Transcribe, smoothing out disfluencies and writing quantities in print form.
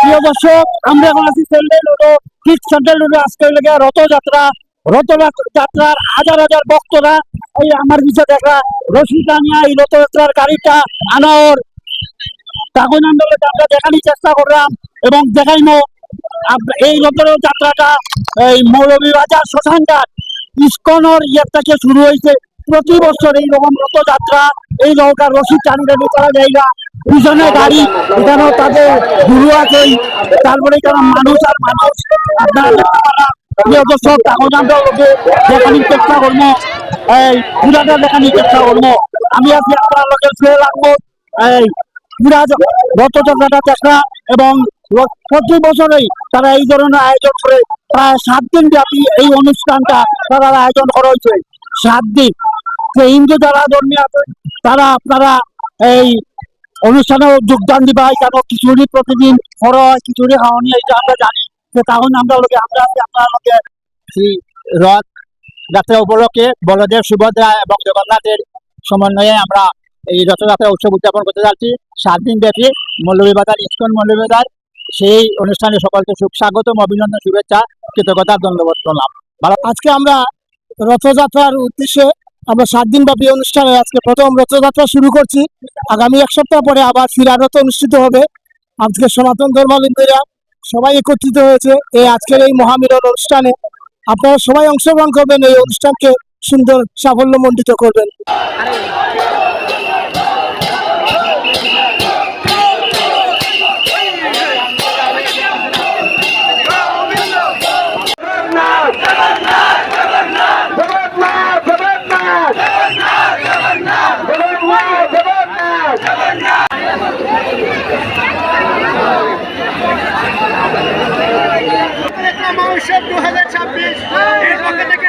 প্রিয় দর্শক, আমরা এখন আছি স্যান্ডেল রোড। ঠিক স্যান্ডেল রোডে আজকে লেগে রথযাত্রা। রথযাত্রার হাজার হাজার ভক্তরা এই আমার পিছিয়ে দেখা রশি টানিয়া এই রথযাত্রার গাড়িটা আনাওর তখন আমরা দেখানোর চেষ্টা করলাম এবং দেখাইনো এই রথযাত্রাটা এই মৌলভীবাজার শ্মশানঘাট ইস্কনের ইয়ের থেকে শুরু হয়েছে। প্রতি বছর এইরকম রথযাত্রা এই নৌকার রশি টানিয়ে চলা জায়গা পিছনে গাড়ি, এখানেও তাদের গুরু আছে। তারপরে এখানে মানুষ আর মানুষ। আপনারা প্রিয় দর্শক, তখন আমরা লোকে দেখানোর চেষ্টা করবো, এই পুরাটা দেখানোর চেষ্টা করবো। আমি আজকে আপনার লোকের শুয়ে লাগবো এই পুরা রথযাত্রাটা দেখা এবং প্রতি বছরেই তারা এই ধরনের আয়োজন করে। প্রায় 7 দিন ব্যাপী এই অনুষ্ঠানটা তারা আয়োজন করা হয়েছে। 7 দিন হিন্দু যারা ধর্মী আছে তারা আপনারা এই অনুষ্ঠানেও যোগদান দিবা। কেন খিচুড়ি প্রতিদিন খরচ হয়, খিচুড়ি খাওয়ানি এটা আমরা জানি। তখন আমরা লোকে আপনার লোকে রথ যাত্রা উপলক্ষে বলদেব, সুভদ্রা এবং জগন্নাথের সমন্বয়ে আমরা এই রথযাত্রা উৎসব উদযাপন করতে যাচ্ছি 7 দিন ব্যাপী মৌলভীবাজার ইস্কন মৌলভীবাজার। সেই অনুষ্ঠানে সকলকে সুস্বাগতম, অভিনন্দন, শুভেচ্ছা, কৃতজ্ঞতা, ধন্যবাদ প্রণাম। আজকে আমরা রথযাত্রার উদ্দেশ্যে আমরা 7 দিন ব্যাপী অনুষ্ঠানে আজকে প্রথম রথযাত্রা শুরু করছি। আগামী 1 সপ্তাহ পরে আবার ফিরা রথ অনুষ্ঠিত হবে। আজকে সনাতন ধর্মাবলম্বীরা সবাই একত্রিত হয়েছে এই আজকের এই মহামিলন অনুষ্ঠানে। আপনারা সবাই অংশগ্রহণ করবেন, এই অনুষ্ঠানকে সুন্দর সাফল্যমণ্ডিত করবেন। মহোৎসব 2026 এর পক্ষ থেকে